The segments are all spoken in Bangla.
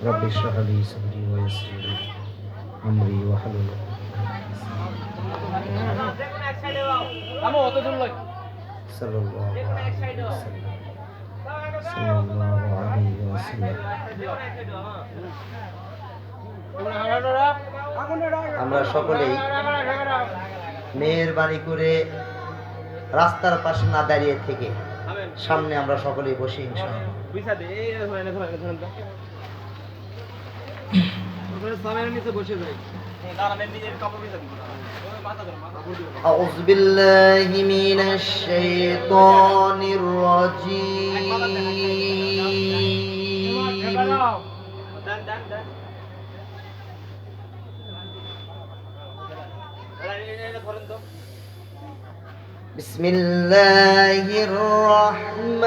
رب اشرح لي صدري ويسر لي امري واحلل صلى الله عليه وسلم صلى الله عليه وسلم আমরা সকলেই মেহেরবানি করে রাস্তার পাশে না দাঁড়িয়ে থেকে সামনে আমরা সকলেই বসি ইনশাআল্লাহ। أعوذ بالله من الشيطان الرجيم بسم الله الرحمن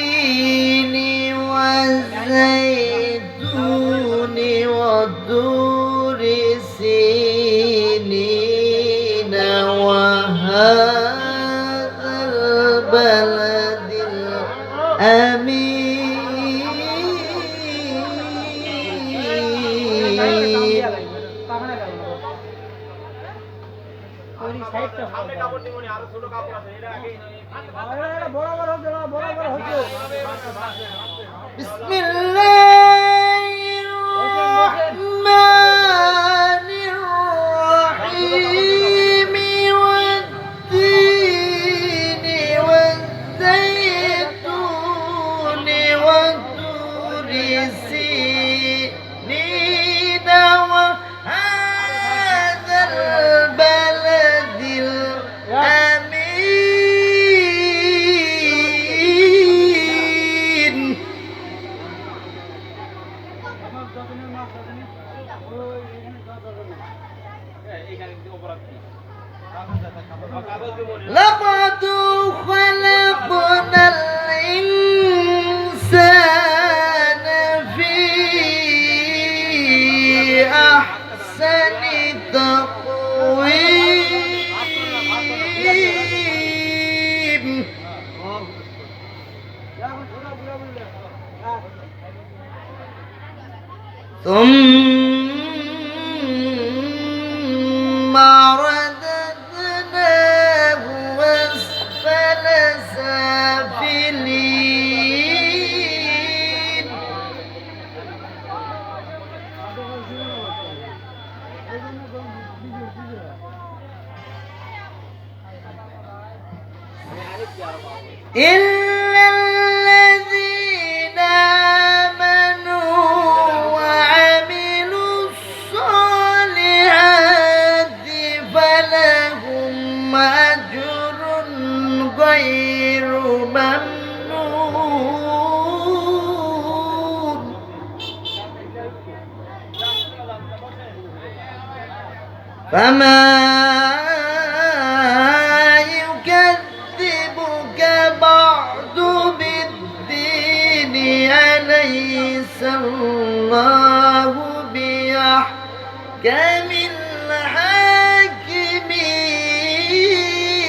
والتين والزيتون والطور سينين وهذا البلد الأمين بسم الله الرحمن الرحيم والتين والزيتون والطور سينين وهذا البلد الأمين لقد خلقنا الإنسان في أحسن تقويم ثم رددناه أسفل سافلين إلا الذين آمنوا وعملوا الصالحات فلهم أجر غير ممنون فما يكذبك بعد بالدين أليس الله بأحكم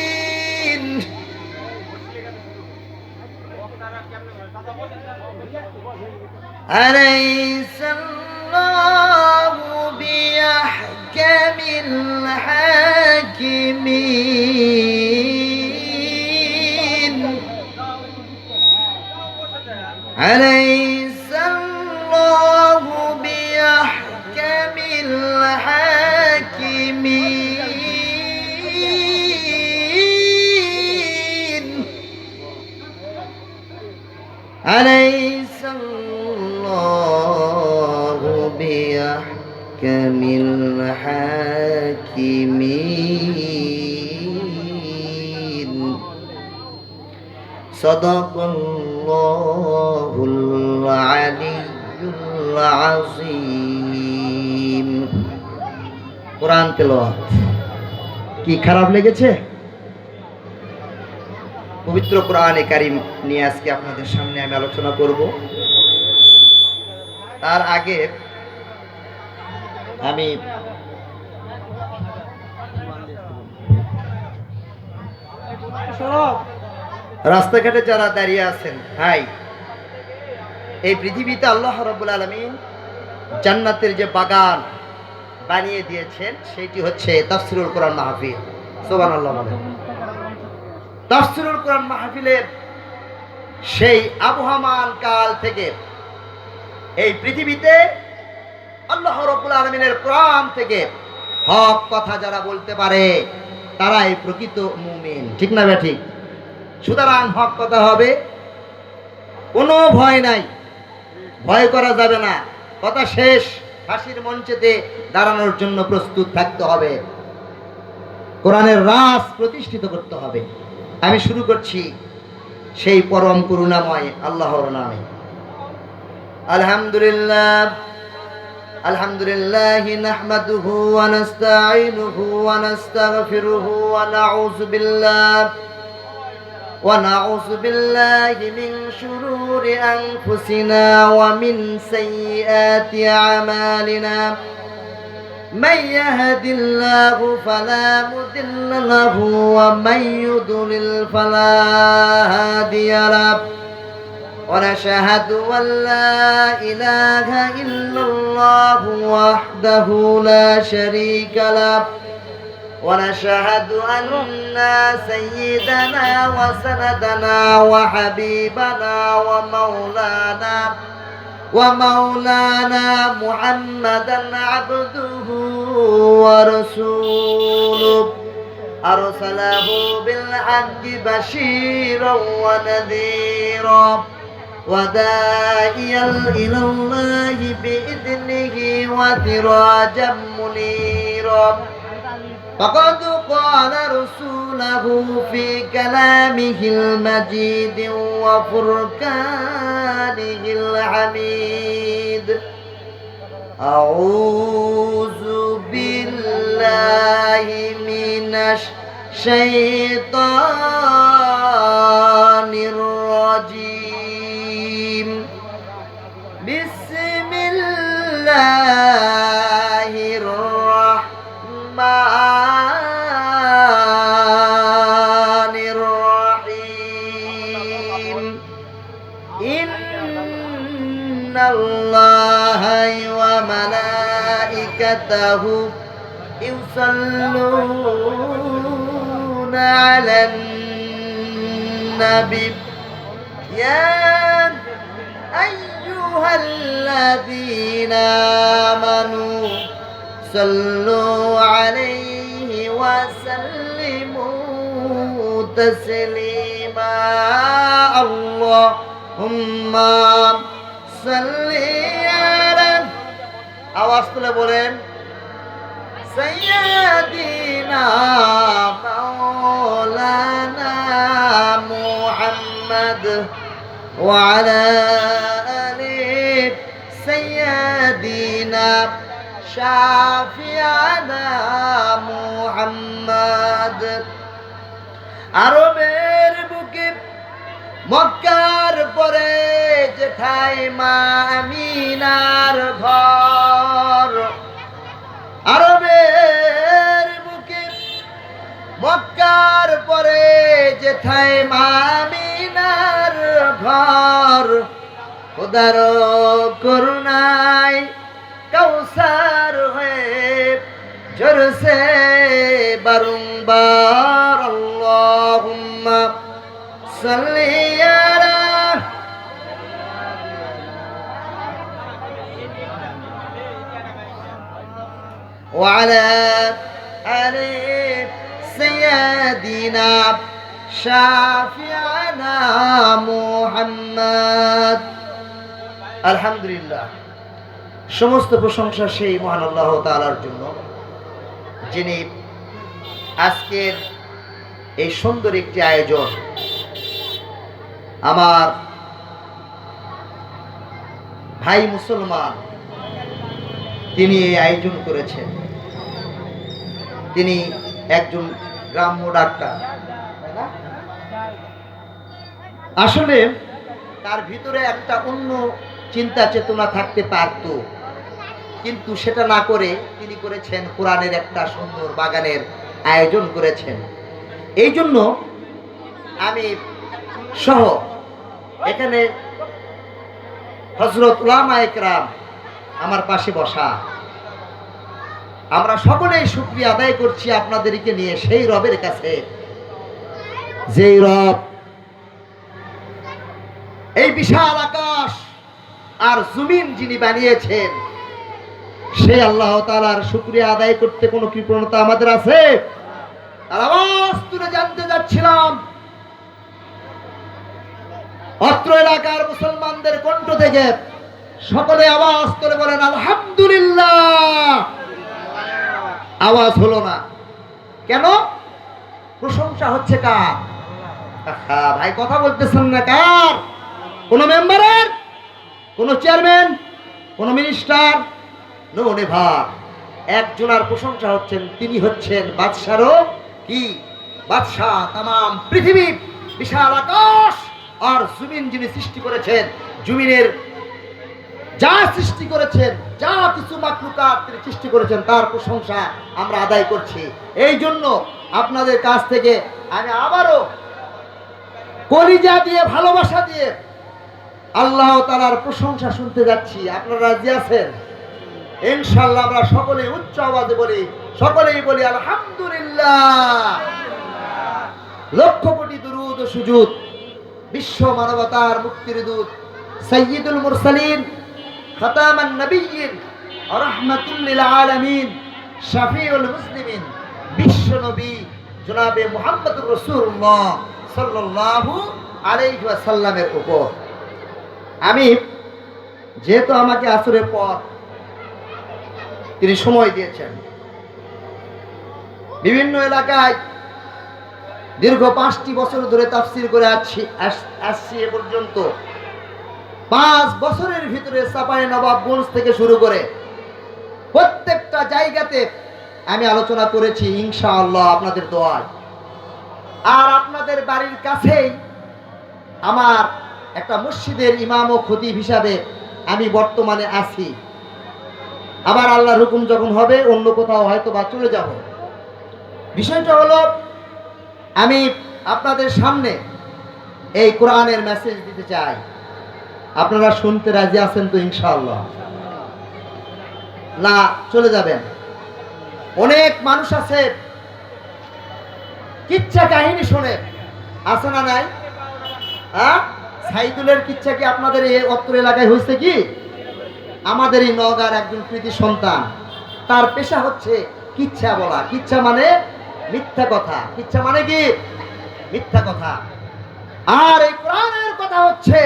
الحاكمين أليس الله بأحكم الحاكمين أليس الله بأحكم الحاكمين أليس الله بأحكم الحاكمين صدق الله العلي العظيم কোরআন তেলাওয়াত কি খারাপ লেগেছে? পবিত্র কোরআনে কারীম নিয়ে আজকে আপনাদের সামনে আমি আলোচনা করব। তার আগে আমি রাস্তাঘাটে যারা দাঁড়িয়ে আছেন ভাই, এই পৃথিবীতে আল্লাহ রাব্বুল আলামিন জান্নাতের যে বাগান বানিয়ে দিয়েছেন সেটি হচ্ছে তাফসীরুল কোরআন মাহফিল। সুবহানাল্লাহ বলেন। তাফসীরুল কোরআন মাহফিলের সেই আবহমান কাল থেকে এই পৃথিবীতে আল্লাহ রাব্বুল আলামিনের কোরআন থেকে হক কথা যারা বলতে পারে তারাই প্রকৃত মুমিন, ঠিক না বে ঠিক? সুতরাং হক কথা হবে, কোনো ভয় নাই, ভয় করা যাবে না, কথা শেষ, ফাঁসির মঞ্চেতে দাঁড়ানোর জন্য প্রস্তুত থাকতে হবে, কোরআনের রাজ প্রতিষ্ঠিত করতে হবে। আমি শুরু করছি সেই পরম করুণাময় আল্লাহর নামে। আলহামদুলিল্লাহ আলহামদুলিল্লাহি নাহমাদুহু ওয়া নাস্তাঈনুহু ওয়া নাস্তাগফিরুহু ওয়া নাউযু বিল্লাহি মিন শুরুরি আনফুসিনা ওয়া মিন সাইয়্যাতি আমালিনা من يهد الله فلا مضل له ومن يضلل فلا هادي له ونشهد أن لا إله إلا الله وحده لا شريك له ونشهد أن سيدنا وسندنا وحبيبنا ومولانا محمدا عبده ورسوله أرسله بالحق بشيرا ونذيرا وداعيا إلى الله بإذنه وسراجا منيرا فقد قال رسوله في كلامه المجيد وفرقانه الحميد أعوذ بالله من الشيطان الرجيم بسم الله الرحمن الرحيم إن الله وملائكته يصلون على النبي يا أيها الذين آمنوا صلوا عليه وسلموا تسليما اللهم صل على আওয়াজ তুলে বলেন سيدنا مولانا محمد وعلى آل سيدنا شافعنا محمد আরবের বুকে মক্কার পরে যেথায় মা আমিনার ঘর, আরবের বুকে মক্কার পরে যেথায় মা আমিনার ঘর, খোদার করুণায় কাউসার হয়ে ঝরছে বারংবার আল্লাহুম্মা সাল্লি আলা ওয়া আলা আলি সাইয়্যিদিনা শাফি'ানা মুহাম্মদ। আলহামদুলিল্লাহ, সমস্ত প্রশংসা সেই মহান আল্লাহ তাআলার জন্য, যিনি আজকের এই সুন্দর একটি আয়োজন আমার ভাই মুসলমান তিনি এই আয়োজন করেছেন। তিনি একজন গ্রাম্য ডাক্তার, তাই না? আসলে তার ভিতরে একটা অন্য চিন্তা চেতনা থাকতে পারত, কিন্তু সেটা না করে তিনি করেছেন কোরআনের একটা সুন্দর বাগানের আয়োজন করেছেন। এই জন্য আমি সহ এখানে হযরত উলামায়ে কেরাম আমার পাশে বসা, আমরা সকলেই শুকরিয়া আদায় করছি আপনাদেরকে নিয়ে সেই রবের কাছে, যেই রব এই বিশাল আকাশ আর জমিন যিনি বানিয়েছেন, সেই আল্লাহ তাআলার শুকরিয়া আদায় করতে কোনো কৃপণতা আমাদের আছে? আর আওয়াজ তুলে জানতে যাচ্ছিলাম, অত্র এলাকার মুসলমানদের কণ্ঠ থেকে সকলে আওয়াজ তুলে বলেন আলহামদুলিল্লাহ। আওয়াজ হলো না কেন? প্রশংসা হচ্ছে কার? ভাই কথা বলতেছেন না, কার? কোন মেম্বারের, কোন চেয়ারম্যান, কোন মিনিস্টার? No never. একজনের প্রশংসা হচ্ছেন, তিনি হচ্ছেন বাদশারও কি বাদশাহ, তামাম পৃথিবী বিশাল আকাশ আর জমিন যিনি সৃষ্টি করেছেন, জমিনের যা সৃষ্টি করেছেন, যা কিছু মাখলুকাত তিনি সৃষ্টি করেছেন, তার প্রশংসা আমরা আদায় করছি। এই জন্য আপনাদের কাছ থেকে আমি আবারও কলিজা দিয়ে, ভালোবাসা দিয়ে আল্লাহ তাআলার প্রশংসা শুনতে যাচ্ছি। আপনারা রাজি আছেন? ইনশাআল্লাহ আমরা সকলেই উচ্চ আওয়াজে বলি, সকলেই বলি আলহামদুলিল্লাহ। লক্ষ কোটি দুরূদ ও সুজুদ বিশ্ব মানবতার মুক্তির দূত সাইয়্যিদুল মুরসালিন, খাতামান নবিয়্যিন, রাহমাতুল লিল আলামিন, শাফিউল মুসলিমিন, বিশ্ব নবী জনাবে মুহাম্মদুর রাসূলুল্লাহ সাল্লাল্লাহু আলাইহি ওয়াসাল্লামের উপর আমি, যেহেতু আমাকে আসরের পর তিনি সময় দিয়েছেন, বিভিন্ন এলাকায় দীর্ঘ 5টি বছর ধরে তাফসীর করে আসছি এ পর্যন্ত। 5 বছরের ভিতরে চাঁপাইনবাবগঞ্জ থেকে শুরু করে প্রত্যেকটা জায়গাতে আমি আলোচনা করেছি ইনশাআল্লাহ আপনাদের দোয়ায়। আর আপনাদের বাড়ির কাছেই আমার একটা মসজিদের ইমাম ও খতিব হিসাবে আমি বর্তমানে আছি। আবার আল্লাহর হুকুম যখন হবে অন্য কোথাও হয়তো বা চলে যাব। বিষয়টা হলো, আমি আপনাদের সামনে এই কোরআনের মেসেজ দিতে চাই। আপনারা শুনতে রাজি আছেন তো? ইনশাআল্লাহ না চলে যাবেন? অনেক মানুষ আছে কিচ্ছা কাহিনী শোনে, আছে না নাই? হ্যাঁ, সাইদুলের কিচ্ছা কি আপনাদের এই অত্র এলাকায় হয়েছে কি? আমাদের এই নওগাঁর একজন কৃতি সন্তান, তার পেশা হচ্ছে কিচ্ছা বলা। কিচ্ছা মানে মিথ্যা কথা। কিচ্ছা মানে কি? মিথ্যা কথা। আর এই কোরআনের কথা হচ্ছে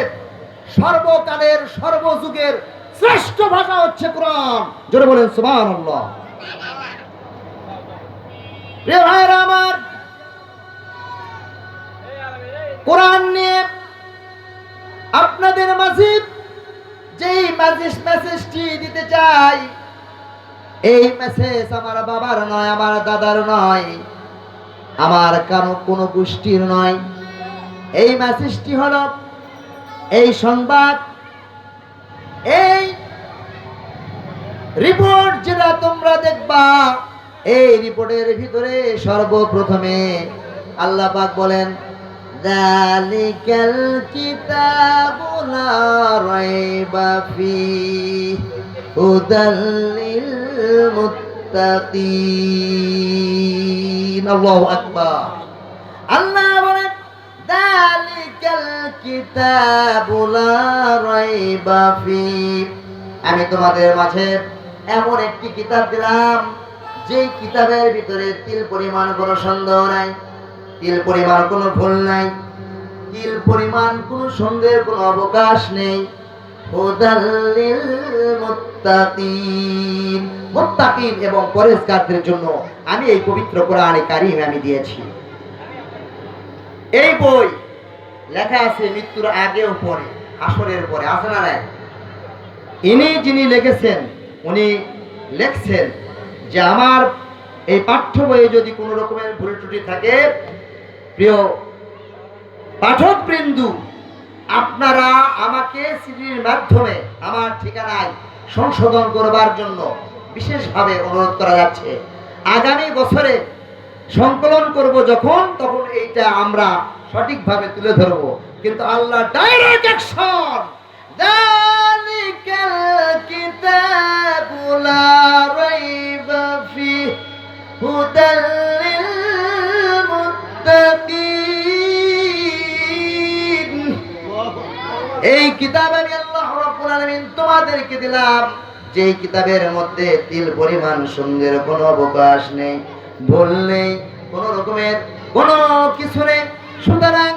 সর্বকালের সর্বযুগের শ্রেষ্ঠ ভাষা হচ্ছে কোরআন। জোরে বলেন সুবহানাল্লাহ। প্রিয় ভাইরা আমার, কোরআন নিয়ে আপনাদের মাঝে যেই মেসেজটি দিতে চাই, এই মেসেজ আমার বাবার নয়, আমার দাদার নয়, আমার কোনো গোষ্ঠীর নয়। এই মেসেজটি হলো, এই সংবাদ, এই রিপোর্ট যেটা তোমরা দেখবা, এই রিপোর্টের ভিতরে সর্বপ্রথমে আল্লাহ পাক বলেন যালিকাল কিতাবু লা রাইবা ফীহি হুদাল লিল মুত্তাকিন। আল্লাহু আকবার। আল্লাহ বলেন যালিকাল কিতাবু লা রাইবা ফীহি, আমি তোমাদের মাঝে এমন একটি কিতাব দিলাম যেই কিতাবের ভিতরে তিল পরিমাণ কোনো সন্দেহ নাই, তিল পরিমাণ কোনো ভুল নাই, তিল পরিমাণ কোনো সন্দেহের কোনো অবকাশ নেই। হুদাল লিল মুত্তাকিন, মুত্তাকিন এবং পরেজগারদের জন্য আমি এই পবিত্র কোরআনে কারীম আমি দিয়েছি। এই বই লেখা আছে মৃত্যুর আগে ও পরে, হাসরের পরে, আছে না নাই? ইনি যিনি লিখেছেন উনি লিখছেন যে আমার এই পাঠ্য বইয়ে যদি কোনো রকমের ভুল ত্রুটি থাকে, প্রিয় পাঠক বৃন্দু, আপনারা আমাকে চিঠির মাধ্যমে আমার ঠিকানায় সংশোধন করবার জন্য বিশেষভাবে অনুরোধ করা যাচ্ছে। আগামী বছরে সংকলন করব যখন, তখন এইটা আমরা সঠিকভাবে তুলে ধরব। কিন্তু আল্লাহ ডাইরেক্ট অ্যাকশন, যালিকাল কিতাবু লা রাইবা ফিহি হুদাল লিল মুত্তাকিন। এই কিতাব আমি আল্লাহ রাব্বুল আলামিন তোমাদেরকে দিলাম, যেই কিতাবের মধ্যে তিল পরিমাণ সন্দেহের কোনো অবকাশ নেই, ভুল নেই, কোন রকমের কোনো কিছু নেই। সুতরাং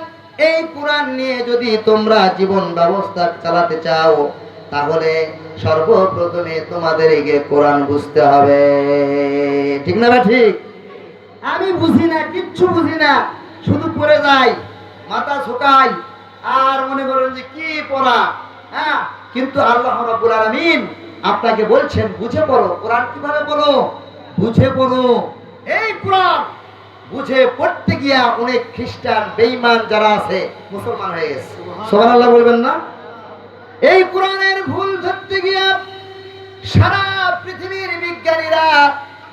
এই কোরআন নিয়ে যদি তোমরা জীবন ব্যবস্থা চালাতে চাও, তাহলে সর্বপ্রথমে তোমাদেরকে কোরআন বুঝতে হবে। ঠিক না? ঠিক। আমি বুঝি না, কিচ্ছু বুঝি না, শুধু পড়ে যাই, মাথা ঝোঁকাই, আর মনে করেন যে কি পড়া। হ্যাঁ, কিন্তু আল্লাহ রাব্বুল আলামিন আপনাকে বলছেন বুঝে পড়ো। কোরআন কিভাবে পড়ো? বুঝে পড়ো। এই কোরআন বুঝে পড়তে গিয়া অনেক খ্রিস্টান বেঈমান যারা আছে মুসলমান হয়ে গেছে। সুবহানাল্লাহ বলবেন না? এই কোরআনের ভুল ধরতে গিয়া সারা পৃথিবীর বিজ্ঞানীরা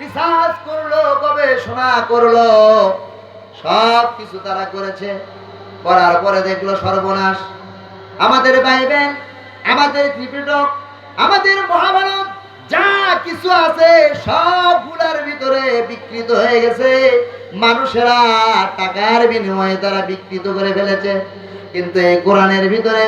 রিসার্চ করলো, গবেষণা করলো, সব কিছু তারা করেছে। করার পরে দেখলো সর্বনাশ। আমাদের বাইবেল, আমাদের ত্রিপিটক, আমাদের মহাভারত যা কিছু আছে সবগুলার ভিতরে বিকৃত হয়ে গেছে। মানুষেরা টাকার বিনিময়ে তারা বিকৃত করে ফেলেছে। কিন্তু এই কোরআনের ভিতরে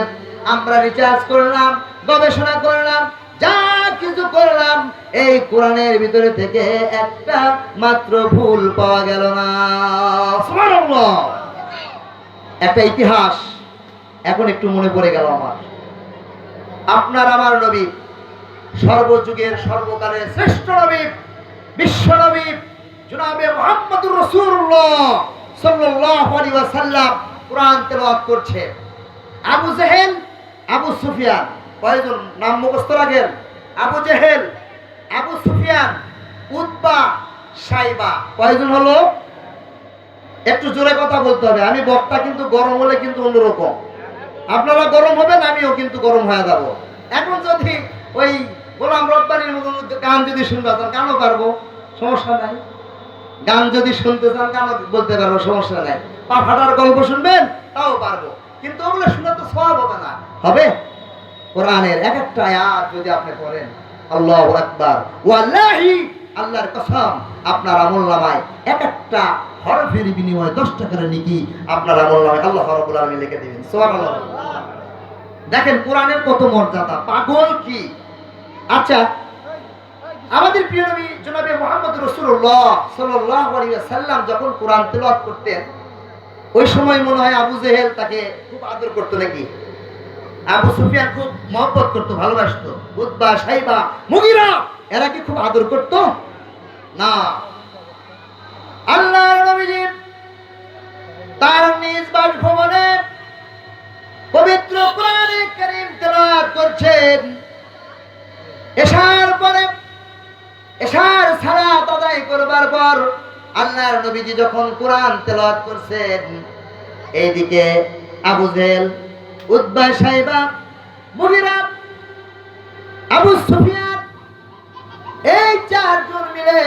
আমরা রিসার্চ করলাম, গবেষণা করলাম, যা কিছু করলাম, এই কোরআনের ভিতরে থেকে একটা মাত্র ভুল পাওয়া গেল না। সুবহানাল্লাহ। একটা ইতিহাস এখন একটু মনে পড়ে গেল আমার। আপনার আমার নবী, সর্বযুগের সর্বকালের শ্রেষ্ঠ নবী, বিশ্ব নবী জনাবে মুহাম্মদুর রাসূলুল্লাহ সাল্লাল্লাহু আলাইহি ওয়াসাল্লাম কোরআন তেলাওয়াত করছে। আবু জেহেল, আবু সুফিয়ান, কয়জন নাম মুখস্থ রাখেন? আবু জেহেল, আবু সুফিয়ান, উতবা, সাইবা। কয়জন হলো? একটু জোরে কথা বলতে হবে। আমি বক্তা কিন্তু গরম হলে কিন্তু অন্যরকম। আপনারা গরম হবেন, আমিও কিন্তু গরম হয়ে যাব। এখন যদি ওই গোলাম রব্বানির মতো গান যদি শুনতে চান, গানও পারবো, সমস্যা নাই। গান যদি শুনতে চান, গানও বলতে পারবো, সমস্যা নাই। পা ফাটার গল্প শুনবেন, তাও পারবো। কিন্তু ওগুলো শুনে তো সওয়াব হবে না। হবে কোরআনের এক একটা আয়াত যদি আপনি পড়েন, আল্লাহু আকবার, ওয়াল্লাহি, আল্লাহর কসম, আপনার আমলনামায় এক একটা হরফের বিনিময়ে 10 টাকার নেকি আপনার আমলনামায় আল্লাহ রাব্বুল আলামিন লিখে দিবেন। সুবহানাল্লাহ। দেখেন কোরআনের কত মর্যাদা, পাগল কি। আচ্ছা, আমাদের প্রিয় নবী জনাবে মুহাম্মদুর রাসূলুল্লাহ সাল্লাল্লাহু আলাইহি ওয়াসাল্লাম যখন কোরআন তেলাওয়াত করতেন, ওই সময় মনে হয় আবু জেহেল তাকে খুব আদর করতো নাকি? আবু সুফিয়ান খুব মহব্বত করতো, ভালোবাসতো। উতবা, সাইবা, মুগীরা, এরা কি খুব আদর করতো? না। আল্লাহর নবীজি তার নিজ বাসভবনে পবিত্র কোরআনে কারীম তেলাওয়াত করছেন। এশার পরে, এশার সালাত আদায় করবার পর আল্লাহর নবীজি যখন কোরআন তেলাওয়াত করছেন, এইদিকে আবু জেহেল, উতবা, সাইবা, মুগীরা, আবু সুফিয়ান, এই চারজন মিলে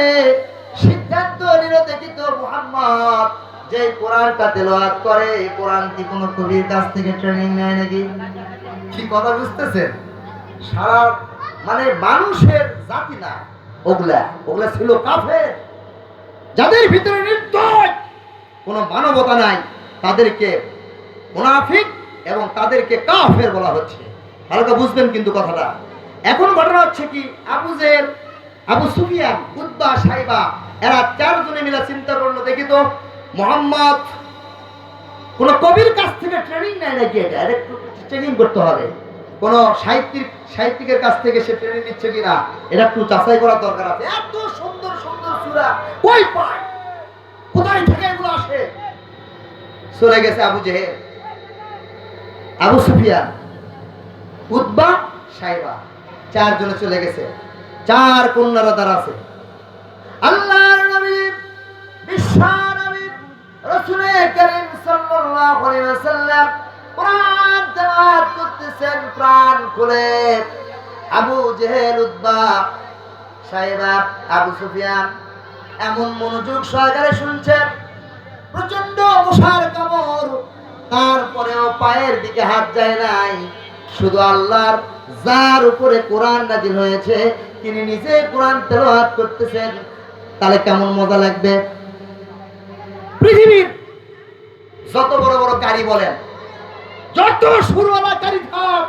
সিদ্ধান্ত নিল, দেখিত মুহাম্মদ যে কোরআনটা তেলাওয়াত করে, এই কোরআন কি কোনো কবির কাছ থেকে ট্রেনিং নেয় নাকি? কি কথা বুঝতেছেন? সারা মানে মানুষের জাতি না, ওগুলা ছিল কাফের, যাদের ভিতরে নির্দয় কোনো মানবতা নাই, তাদেরকে মুনাফিক এবং তাদেরকে কাফের বলা হচ্ছে। হালকা বুঝবেন কিন্তু কথাটা। এখন ঘটনা হচ্ছে কি, আবু জেহেল, আবু সুফিয়ান, উতবা, সাইবা, এরা চারজনে মিলে চিন্তা করলো, দেখি তো মুহাম্মদ কোন কবির কাছ থেকে ট্রেনিং নেয় নাকি, এটা একটু ট্রেনিং করতে হবে। কোন সাহিত্যিকের কাছ থেকে সে ট্রেনিং নিচ্ছে কিনা, এটা একটু যাচাই করার দরকার আছে। এত সুন্দর সুন্দর সূরা কই পায়, কোথায় থেকে এগুলো আসে? চলে গেছে আবু জেহেল, আবু সুফিয়ান, উতবা, সাইবা, চারজনে চলে গেছে, চার কন্যারা তার আছে। আল্লাহর নবী বিশ্ব নবী রাসূল করিম সাল্লাল্লাহু আলাইহি ওয়াসাল্লাম কোরআন তেলাওয়াত করতেছেন প্রাণ খুলে। আবু জেহেল, উতবা, সাইবা, আবু সুফিয়ান এমন মনোযোগ সহকারে শুনছেন, প্রচন্ড মশার কামড়, তারপরেও পায়ের দিকে হাত যায় নাই। শুধু আল্লাহর যার উপরে কোরআন নাযিল হয়েছে তিনি নিজে কোরআন তেলাওয়াত করতেছেন, তাহলে কেমন মজা লাগবে। পৃথিবীর যত বড় বড় কারি বলেন, যত সুরওয়ালা কারি থাক,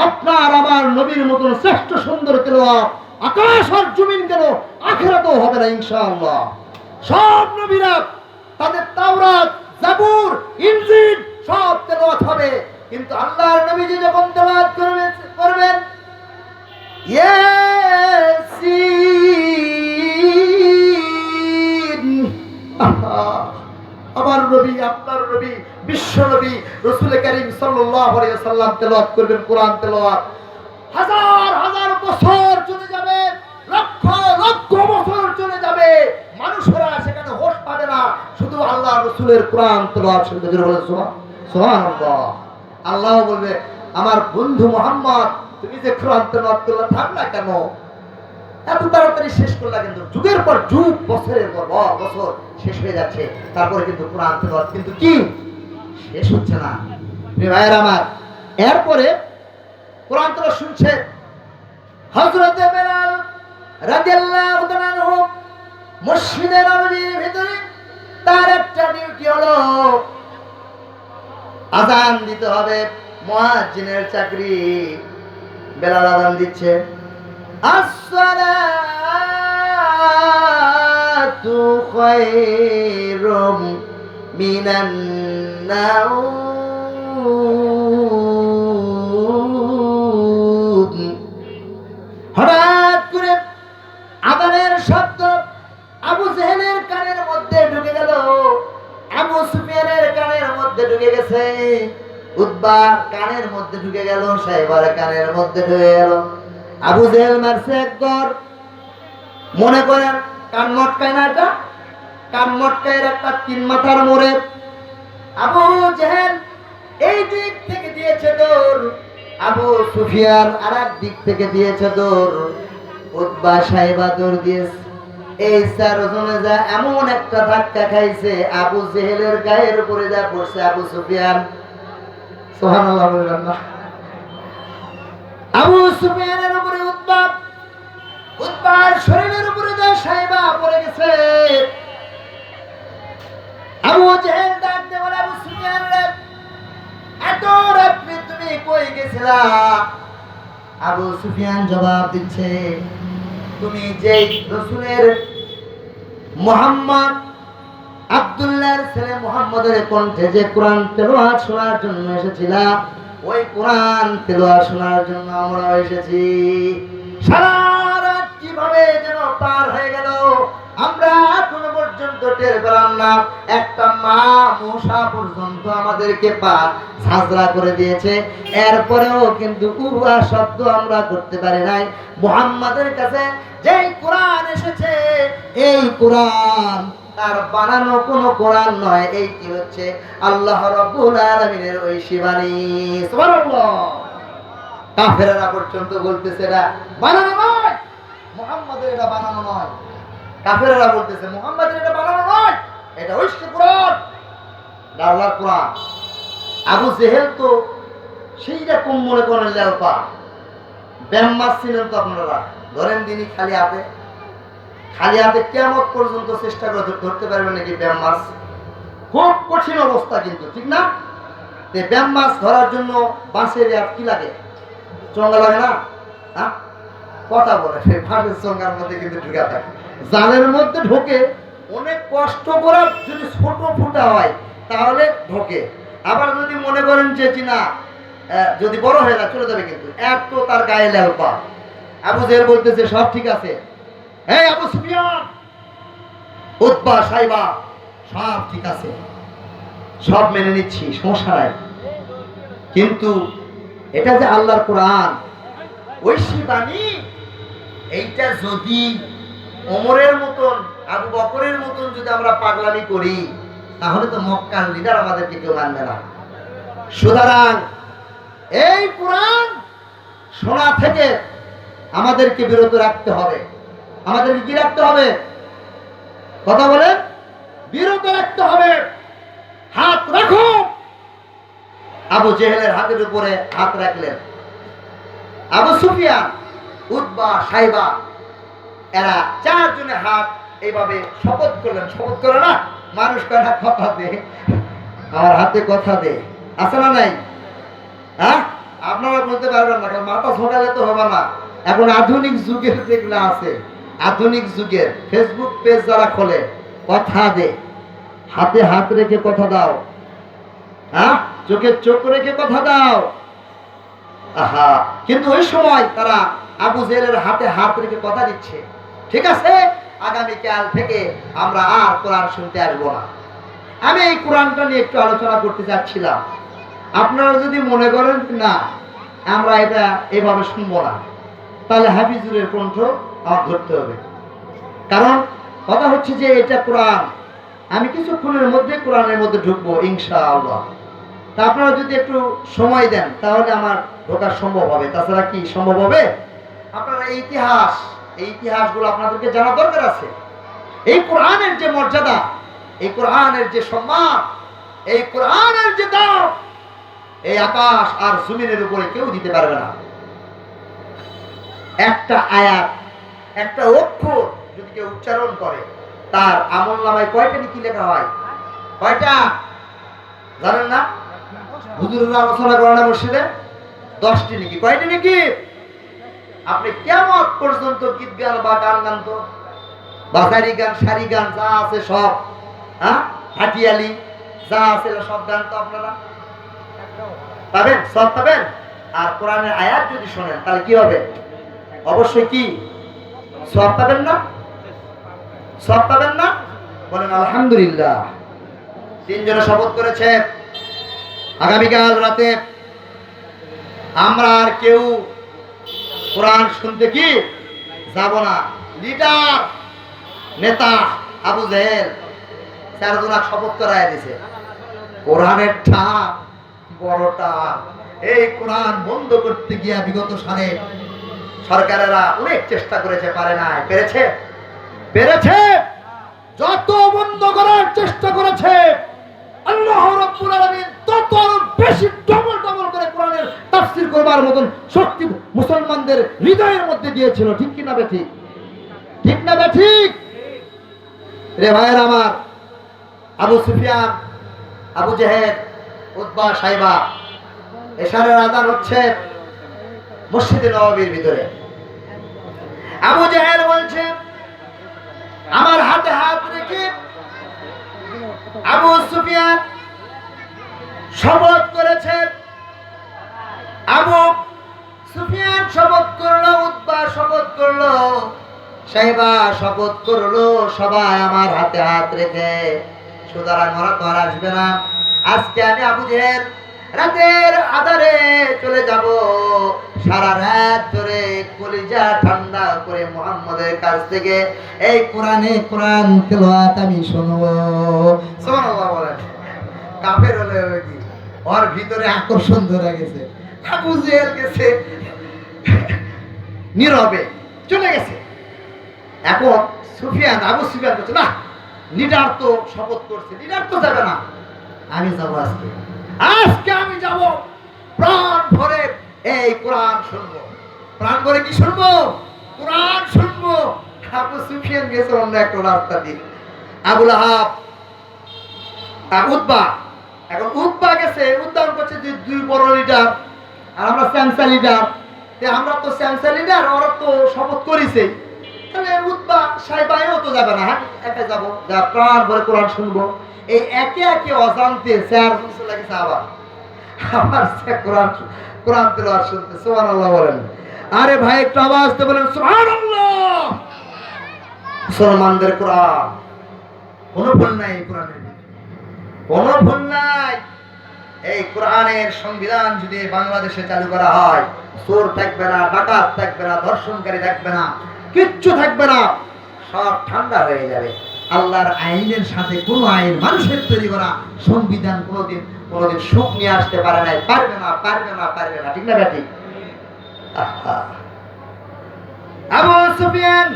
আপনার আমার নবীর মতন শ্রেষ্ঠ সুন্দর তেলাওয়াত আকাশ আর জমিন গেল আখিরাতেও হবে না ইনশাআল্লাহ। সব নবীরা তাদের তাওরাত, জাবুর, ইনজিল সব তেলাওয়াত হবে, কিন্তু আল্লাহর নবী যখন তেলাওয়াত করবেন ইয়াসিন, আমার নবী, আপনার নবী, বিশ্ব নবী রাসূল করিম সাল্লাল্লাহু আলাইহি ওয়াসাল্লাম তেলাওয়াত করবেন কোরআন তেলাওয়াত। হাজার হাজার বছর চলে যাবে, লক্ষ লক্ষ বছর চলে যাবে, মানুষেরা সেখানে হোশ পাবে না, শুধু আল্লাহ রাসূলের কোরআন তেলাওয়াত শুনবে। বলে সুবহানাল্লাহ। আল্লাহ বলবে, আমার বন্ধু মুহাম্মদ তুমি যে কোরআন তেলাওয়াত করলে থাম না কেন, এত তাড়াতাড়ি শেষ করলা? কিন্তু যুগের পর যুগ, বছরের পর বছর শেষ হয়ে যাচ্ছে, তারপরে কিন্তু কোরআন তেলাওয়াত কিন্তু কি শেষ হচ্ছে না। ভাইয়েরা আমার, এরপরে কোরআন তেলাওয়াত শুনছে হযরত বেলাল রাদিয়াল্লাহু তাআলা আনহু মসজিদে নববীর ভিতরে। তার একটা ডিউটি হলো আযান দিতে হবে, মুয়াজ্জিনের চাকরি। বেলাল আযান দিচ্ছে, আসসালাতু খায়রুম মিনান নাওম। হঠাৎ করে আযানের শব্দ আবু জেহেলের কানের মধ্যে ঢুকে গেল, আবু সুফিয়ানের কানের মধ্যে ঢুকে গেছে, উতবার কানের মধ্যে ঢুকে গেল, সাইবার কানের মধ্যে ঢুকে গেল। আবু জেহেল মারছে একবার, মনে করেন কান মটকায় না, এটা কান মটকায়ের একটা তিন মাথার মোড়ে। আবু জেহেল এই দিক থেকে দিয়েছে দৌড়, আবু সুফিয়ান আর এক দিক থেকে দিয়েছে দৌড়, উতবা সাইবা দৌড় দিয়েছে। এই চারজনে যা এমন একটা ধাক্কা খাইছে, আবু জেহেলের গায়ের উপরে যা পড়ছে আবু সুফিয়ান। সুবহানাল্লাহ বলবেন না? আবু সুফিয়ানের উপরে উতবা, উতবার শরীরের উপরে যা সাইবা পড়ে গেছে। আবু জেহেল ডাক দিয়ে বলে, আবু সুফিয়ান রে, এত রাত্রে তুমি কই গেছিলা? আবু সুফিয়ান জবাব দিচ্ছে, তুমি যে রাসূলের মুহাম্মদ আব্দুল্লাহর ছেলে মুহাম্মদের কণ্ঠে যে কোরআন তেলাওয়াত শোনার জন্য এসেছিলা, ওই কোরআন তেলাওয়াত শোনার জন্য আমরা এসেছি। সারা রাত কিভাবে যেন পার হয়ে গেল, আমরা এখনো পর্যন্ত টের পেলাম না। একটা মা মশা পর্যন্ত আমাদেরকে পা ঝাঁঝরা করে দিয়েছে, এরপরেও কিন্তু উহা শব্দ আমরা করতে পারি নাই। মুহাম্মাদের কাছে যেই কোরআন এসেছে, এই কোরআন তার বানানো কোনো কোরআন নয়, এইটি হচ্ছে আল্লাহ রাব্বুল আলামিনের ঐশী বাণী। সুবহানাল্লাহ। কাফেররা পর্যন্ত বলতেছে এটা বানানো নয়, মুহাম্মাদের এটা বানানো নয়। কাফেররা বলতেছে মুহাম্মাদের এটা বানানো নয়, এটা ঐশী কোরআন, আল্লাহর কোরআন। আবু জেহেল তো সেই রকম মনে করেন লেলপা, ব্যাম মাছ ছিলেন তো আপনারা, ধরেন দিনই খালি হাতে, খালি হাতে কিয়ামত পর্যন্ত চেষ্টা করে ধরতে পারবেন নাকি ব্যাম মাছ? খুব কঠিন অবস্থা কিন্তু, ঠিক না? ব্যাম মাছ ধরার জন্য বাঁশের কি লাগে? চঙ্গা লাগে না? কথা বলে সেই বাঁশের চঙ্গার মধ্যে কিন্তু ঢুকে থাকে, জালের মধ্যে ঢোকে, অনেক কষ্ট করে যদি ছোট ফুটা হয় তাহলে ঢোকে। আবার যদি মনে করেন যে চিনা যদি বড় হয়ে যায় চলে যাবে, কিন্তু এত তার গায়ে লেলপা। আবু জেহেল বলতেছে সব ঠিক আছে, এই আবু সুফিয়ান, উতবা, সাইবা সব ঠিক আছে, সব মেনে নিচ্ছি, সমস্যা নাই, কিন্তু এটা যে আল্লাহর কোরআন, ঐশী বাণী এইটা যদি ওমরের মতন, আবু বকরের মতন যদি আমরা পাগলামি করি, তাহলে তো মক্কার লিডার আমাদেরকে কেউ মানবে না। সুতরাং এই কোরআন শোনা থেকে আমাদেরকে বিরত রাখতে হবে। আমাদেরকে কি রাখতে হবে? কথা বলেন, বিরত রাখতে হবে। হাত রাখো। আবু জেহেলের হাতের উপরে হাত রাখলেন। আবু সুফিয়ান, উতবা, সাইবা, এরা চারজনে হাত এইভাবে শপথ করলেন। শপথ করে না, মানুষ কয় না কথা দে, আমার হাতে কথা দে, আছে না নাই? হ্যাঁ, আপনারা বলতে পারবেন না, মাথা ছোটালে তো হবে না। এখন আধুনিক যুগের যেগুলো আছে, আধুনিক যুগের ফেসবুক পেজ যারা খোলে, কথা দে, হাতে হাত রেখে কথা দাও, হ্যাঁ, চোখে চোখ রেখে কথা দাও। আহা, কিন্তু ওই সময় তারা আবু জেহেলের হাতে হাত রেখে কথা দিচ্ছে। ঠিক আছে, আগামীকাল থেকে আমরা আর কোরআন শুনতে আসবো না। আমি এই কোরআনটা নিয়ে একটু আলোচনা করতে চাচ্ছিলাম। আপনারা যদি মনে করেন না আমরা এটা এভাবে শুনবো না, তাহলে হাফিজুরের কণ্ঠ আমার ধরতে হবে। কারণ কথা হচ্ছে যে এটা কোরআন, আমি কিছুক্ষণের মধ্যে কোরআনের মধ্যে ঢুকবো ইনশাআল্লাহ। তা আপনারা যদি একটু সময় দেন তাহলে আমার ঢোকা সম্ভব হবে। তাছাড়া কি সম্ভব হবে? আপনারা এই ইতিহাসগুলো আপনাদেরকে জানা দরকার আছে। এই কোরআনের যে মর্যাদা, এই কোরআনের যে সম্মান, এই কোরআনের যে দাম, এই আকাশ আর জমিনের উপরে কেউ দিতে পারবে না। একটা আয়াত, একটা অক্ষর যদি কেউ উচ্চারণ করে, তার আমলনামায় কয়টা নেকি লেখা হয়? কয়টা জানেন না? হুজুররা আলোচনা করে না মসজিদে, 10টি নেকি। কয়টি নেকি? আপনি কিয়ামত পর্যন্ত গীত গান বা গান গান তো বাজারি গান, সারি গান যা আছে সব, হ্যাঁ, হাটিয়ালি যা আছে সব গান তো আপনারা পাবেন, সব পাবেন। আর কোরআনের আয়াত যদি শোনেন তাহলে কি হবে? অবশ্যই কি সব পাবেন না? সব পাবেন না? বলেন আলহামদুলিল্লাহ। তিনজনে শপথ করেছে আগামীকাল রাতে আমরা আর কেউ কোরআন শুনতে কি যাব না। লিডার, নেতা আবু জেহেল 4 জনা শপথ করায় দিয়েছে। কোরআনের ঠাপ বড়টা, এই কোরআন বন্ধ করতে গিয়া বিগত সালে সরকারেরা অনেক চেষ্টা করেছে, পারে নাই। পেরেছে? পেরেছে। যত বন্ধ করার চেষ্টা করেছে আল্লাহ রাব্বুল আলামিন তত বেশি ডবল ডবল করে কোরআনের তাফসীর করবার মতন শক্তি মুসলমানদের হৃদয়ের মধ্যে দিয়েছিল। ঠিক কি না বেঠিক? ঠিক না বেঠিক? রে ভাইয়ের আমার, আবু সুফিয়ান, আবু জেহেল, উতবা, সাইবা, এশারের আযান হচ্ছে মসজিদে নববীর ভিতরে। আবু জেহেল বলছে আমার হাতে হাত রেখে আবু সুফিয়ান শপথ করেছে। আবু সুফিয়ান শপথ করলো, উতবা শপথ করলো, সাইবা শপথ করলো, সবাই আমার হাতে হাত রেখে। সুতরাং ওরা তো আর আসবে না। আজকে আমি আবু জেহেল রাতের আধারে চলে যাব, সারা রাত ধরে কলিজা ঠান্ডা করে মুহাম্মদের কাছ থেকে এই কোরআন তেলাওয়াত আমি শুনবো। সুবহানাল্লাহ বলেন। কাফের হলে কি ওর ভিতরে আকর্ষণ ধরে গেছে। আবু জেহেল গেছে নীরবে চলে গেছে। এখন সুফিয়ান, আবু সুফিয়ান বলছে না, লিডার তো শপথ করছে, লিডার তো যাবে না, আমি যাবো। আজকে আমি যাব, প্রাণ ভরে এই কোরআন শুনবো। প্রাণ ভরে কি শুনবো? কোরআন শুনবো। আবু সুফিয়ান গেছে অন্য একটা রাস্তা দিয়ে। আবুল আহাব, উতবা, এখন উতবা গেছে উদ্ধার করছে যে 2 বড় লিডার আর আমরা স্যামসা লিডার। আমরা তো স্যামসা লিডার, ওরা তো শপথ করেছে, তাহলে উতবা সাইবাইও তো যাবে না, হ্যাঁ একা যাবো, যা প্রাণ ভরে কোরআন শুনবো। এই একে একে অজান্তে 4 বছর লাগেছে আবার কোরআন তেলাওয়াত শুনতে। সুবহানাল্লাহ বলেন। আরে ভাই একটু আওয়াজ দিয়ে বলেন সুবহানাল্লাহ। মুসলমানদের কোরআন, কোনো ভুল নাই, কোরআনের কোনো ভুল নাই। এই কোরআনের সংবিধান যদি বাংলাদেশে চালু করা হয়, চোর থাকবে না, ডাকাত থাকবে না, ধর্ষণকারী থাকবে না, কিচ্ছু থাকবে না, সব ঠান্ডা হয়ে যাবে। আল্লাহর আইনের সাথে কোনো আইন মানুষের তৈরি করা সংবিধান কোনোদিন সুখ নিয়ে আসতে পারে নাই, পারবে না, পারবে না, পারবে না। ঠিক না ব্যাটি? আবু সুফিয়ান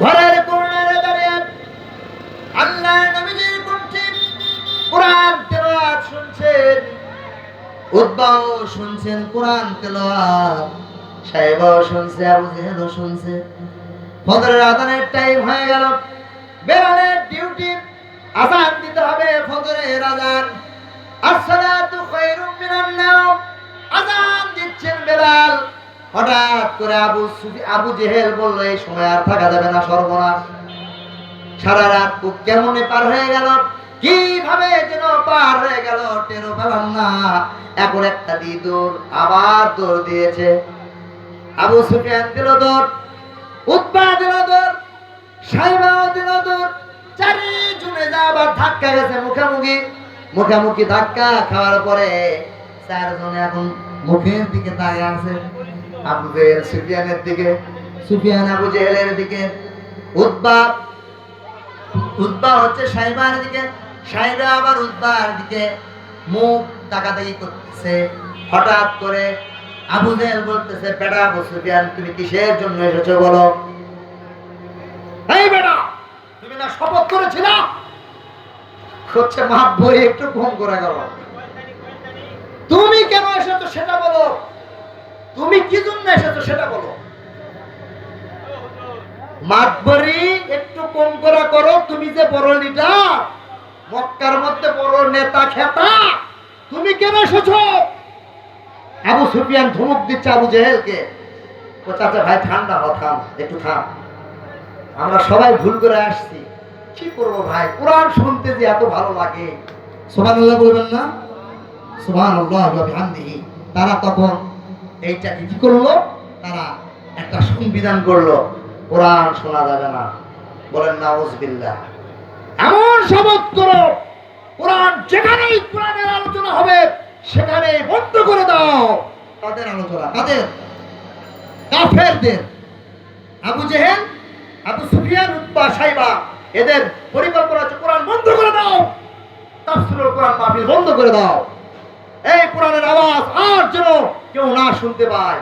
ঘরের কোণে দাঁড়িয়ে আল্লাহর নবীজির কণ্ঠে কোরআন তেলাওয়াত শুনছেন। উতবাও শুনছেন কোরআন তেলাওয়াত, সাহেবাও শুনছে, আবু জেহেলও শুনছে। ফজরের আযানের টাইম হয়ে গেল, বেলালের ডিউটি, আযান দিতে হবে, ফজরের আযান। আসসালাতু খায়রুম মিনান নাওম, আযান দিচ্ছেন বেলাল। হঠাৎ করে আবু জেহেল বলল, এই সময় আর থাকা যাবে না, সর্বনাশ। সারা রাত কেমনে পার হয়ে গেল, কিভাবে যেন পার হয়ে গেল টেরও পেলাম না। এখন একটা দিয়ে দৌড়, আবার দৌড় দিয়েছে। আবু সুফিয়ান দিল দৌড়, উতবা দিল দৌড়, সাইবাও দিল দৌড়। চারিজনে যা আবার ধাক্কা গেছে, মুখামুখি ধাক্কা খাওয়ার পরে চারজনে এখন মুখের দিকে তাকিয়ে আছে। আবু জেহেল সুফিয়ানের দিকে, সুফিয়ান আবু জেহেলের দিকে, উতবা হচ্ছে সাইবার দিকে, সাইবা আবার উতবার দিকে মুখ তাকাতাকি করতেছে। হঠাৎ করে আবু জেহেল বলতেছে, বেটা আবু সুফিয়ান, তুমি কিসের জন্য এসেছো বলো? এই বেটা, তুমি না শপথ করেছিলা? হচ্ছে মাপ ভরে একটু কম করে গেল। তুমি কেন এসেছো সেটা বলো, তুমি কি জন্য এসেছো সেটা বলো। মাতবরি একটু কম করা করো, তুমি যে বড় লিডার, মক্কার মধ্যে বড় নেতা খেতা, তুমি কেন এসেছো? আবু সুফিয়ান ধমক দিচ্ছে আবু জেহেলকে। ও চাচা ভাই ঠান্ডা হ, থাম, একটু থাম, আমরা সবাই ভুল করে আসছি, কি করবো ভাই, কোরআন শুনতে যে এত ভালো লাগে। সুবহানাল্লাহ বলবেন না? সুবহানাল্লাহ ওয়া বিহামদিহি। তারা তখন এইটা কি করলো, তারা একটা সংবিধান করলো, কোরআন শোনা যাবে না। বলেন নাউজুবিল্লাহ। এমন শপথ করো, কোরআন যেখানেই কোরআনের আলোচনা হবে সেখানে বন্ধ করে দাও। তাদের আলোচনা, তাদের কাফেরদের, আবু জেহেল, আবু সুফিয়ান, উতবা, সাইবা, এদের পরিকল্পনা হচ্ছে কোরআন বন্ধ করে দাও, তাফসীরুল কোরআন মাহফিল বন্ধ করে দাও, এই কোরআনের আওয়াজ আর যেন কেউ না শুনতে পায়।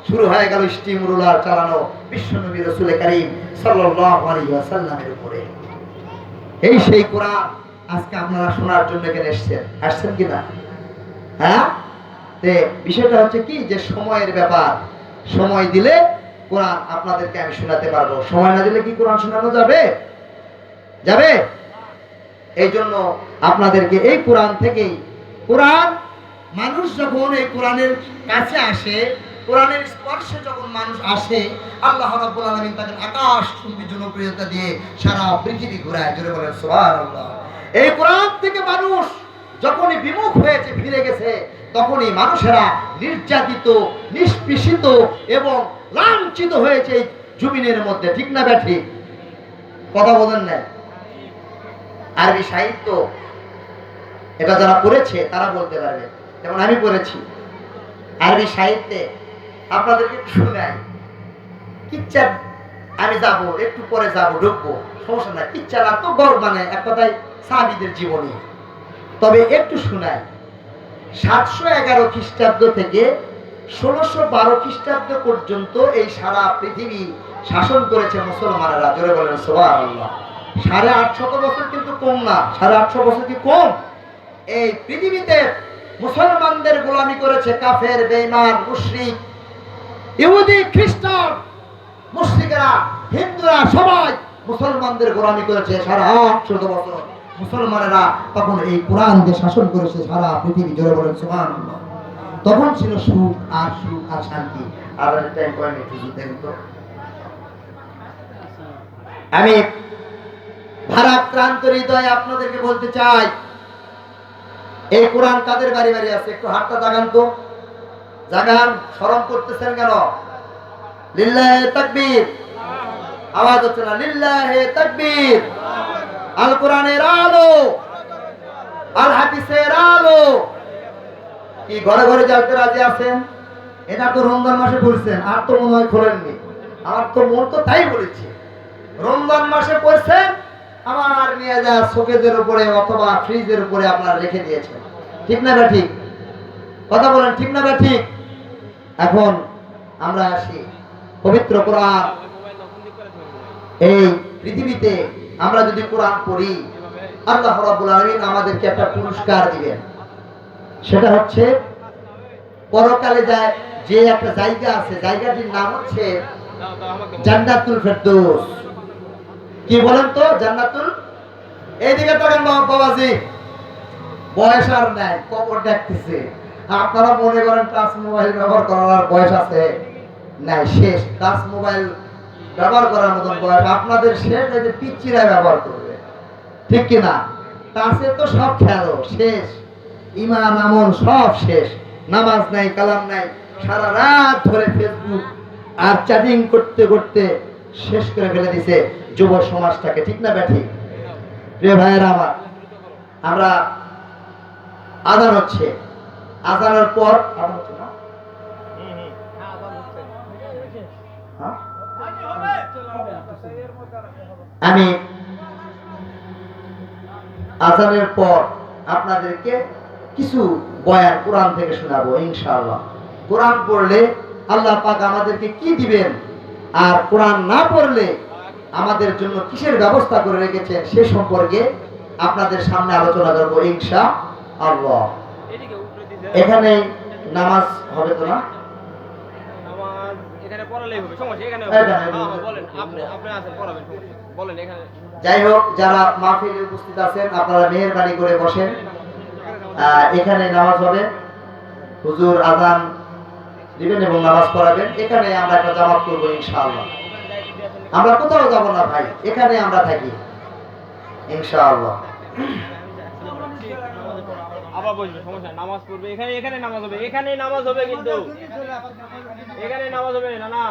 শুরু হয়ে গেল স্টিম রোলার চালানো বিশ্বনবী রাসূল কারীম সাল্লাল্লাহু আলাইহি ওয়াসাল্লামের উপরে। এই সেই কোরআন আজকে আপনারা শোনার জন্য এখানে আসছেন কিনা? হ্যাঁ, বিষয়টা হচ্ছে কি, যে সময়ের ব্যাপার, সময় দিলে কোরআন আপনাদেরকে আমি শোনাতে পারবো, সময় না দিলে কি কোরআন শোনানো যাবে? যাবে? এই জন্য আপনাদেরকে এই কোরআন থেকেই, কোরআন মানুষ যখন এই কোরআনের কাছে আসে, কোরআনের স্পর্শে যখন মানুষ আসে, আল্লাহ রাব্বুল আলামিন তাকে আকাশচুম্বী জনপ্রিয়তা দিয়ে সারা পৃথিবী ঘোরায়। জোরে বলেন সুবহানাল্লাহ। এই কোরআন থেকে মানুষ যখনই বিমুখ হয়েছে, ফিরে গেছে, তখনই মানুষেরা নির্যাতিত, নিষ্পেষিত এবং লাঞ্ছিত হয়েছে এই জমিনের মধ্যে। ঠিক না ব্যাঠি? কথা বলেন না? আরবি সাহিত্য এটা যারা পড়েছে তারা বলতে পারবে, যেমন আমি পড়েছি আরবি সাহিত্যে। আপনাদেরকে শোনাই কিচ্ছা, আমি যাবো একটু পরে, যাবো ঢুকবো, সমস্যা নাই, কিচ্ছা না তো গর্ব, মানে এক কথায় সাহাবীদের জীবনী। তবে একটু শোনাই। 711 খ্রিস্টাব্দ থেকে 1612 খ্রিস্টাব্দ পর্যন্ত এই সারা পৃথিবী শাসন করেছে মুসলমানেরা। জোরে বলেন সুবহানাল্লাহ। 850 বছর কিন্তু কম না, 850 বছর কি কম? এই পৃথিবীতে মুসলমানদের গোলামি করেছে কাফের, বেঈমান, মুশরিক, ইহুদি, খ্রিস্টান, মুশরিকরা, হিন্দুরা, সবাই মুসলমানদের গোলামি করেছে 850 বছর। মুসলমানেরা তখন এই কোরআন দিয়ে শাসন করেছে সারা পৃথিবী। জোরে বলেন সুবহানাল্লাহ। তখন ছিল সুখ আর শান্তি। আর টাইম পয়েন্ট একটু দেখুন তো। আমি ভারাক্রান্ত হৃদয়ে আপনাদেরকে বলতে চাই, এই কোরআন কাদের বাড়ি বাড়ি আছে? একটু হাতটা জাগান তো, জাগান। শরম করতেছেন কেন? লিল্লাহে তাকবীর। আওয়াজ হচ্ছে না। লিল্লাহে তাকবীর। আল কোরআনের আলো, আর হাদিসের আলো কি ঘরে ঘরে জ্বালতে রাজি আছেন? এটা তো রমজান মাসে পড়ছেন, আর তো মনে হয় খোলেননি। আমার তো মন তো তাই বলেছে, রমজান মাসে পড়ছেন, আমার নিয়ে যা শোকেজের উপরে অথবা ফ্রিজের উপরে আপনার রেখে দিয়েছেন। ঠিক না বা ঠিক? কথা বলেন, ঠিক না বা ঠিক? এখন আমরা আসি পবিত্র কোরআন। এই পৃথিবীতে আমরা যদি কোরআন পড়ি, আল্লাহ রাব্বুল আলামিন আমাদেরকে একটা পুরস্কার দিবেন। সেটা হচ্ছে পরকালে যায় যে একটা জায়গা আছে, জায়গাটির নাম হচ্ছে জান্নাতুল ফেরদৌস। কি বলেন তো? জান্নাতুল, এইদিকে তাকান বাবাজি, বয়স আর নাই, কবর দেখতেছে। আপনারা মনে করেন টাচ মোবাইল ব্যবহার করার বয়স আছে? নাই, শেষ। টাচ মোবাইল ব্যবহার করার মতন বয়স আপনাদের শেষ, এই যে পিচ্চিরা ব্যবহার করবে। ঠিক কিনা? টাচে তো সব খেলো শেষ, ইমান আমল সব শেষ, নামাজ নাই, কালাম নাই, সারা রাত ধরে ফেসবুক আর চ্যাটিং করতে করতে শেষ করে ফেলে দিছে যুব সমাজটাকে। ঠিক না ব্যাঠি? প্রিয় ভাইয়েরা আমার, আমরা আযান হচ্ছে, আযানের পর আযান হচ্ছে না? হ্যাঁ? আমি আযানের পর আপনাদেরকে কিছু বয়ান কোরআন থেকে শোনাবো ইনশাআল্লাহ। কোরআন পড়লে আল্লাহ পাক আমাদেরকে কি দিবেন, আর কোরআন না পড়লে আমাদের জন্য কিসের ব্যবস্থা করে রেখেছেন সে সম্পর্কে আপনাদের সামনে আলোচনা করবো ইনশাআল্লাহ। এখানে নামাজ হবে তো না? যাই হোক, যারা মাহফিলে উপস্থিত আছেন আপনারা মেহেরবানি করে বসেন। এখানে নামাজ হবে, হুজুর আযান দিবেন এবং নামাজ পড়াবেন। এখানে আমরা একটা জামাত করবো ইনশাআল্লাহ। আমরা কোথাও যাব না ভাই, এখানে আমরা থাকি ইনশাআল্লাহ। আবার বসবে, সমস্যা, নামাজ পড়বে এখানে, এখানে নামাজ হবে, এখানে নামাজ হবে, কিন্তু এখানে নামাজ হবে না। না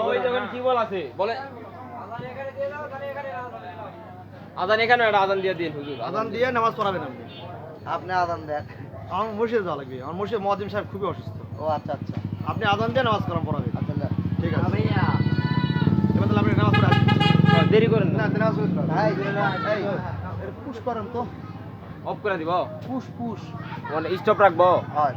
ওই যখন কি বল আছে বলে আযান এখানে একটা আযান দিয়ে দিন হুজুর, আযান দিয়ে নামাজ পড়াবেন আপনি। আপনি আযান দেন। আমার মসজিদে যাওয়া লাগবে, আমার মসজিদ মুয়াজ্জিম সাহেব খুবই অসুস্থ। ও আচ্ছা আচ্ছা আপনি আযান দিয়ে নামাজ পড়াবেন। আচ্ছা দেন। ঠিক আছে এবার তাহলে আপনি নামাজ পড়ে আসেন। দেরি করেন না না, নামাজ পড়েন না। ভাই পুশ করেন তো, অফ করে দিব, পুশ পুশ মানে স্টপ রাখবো। হয়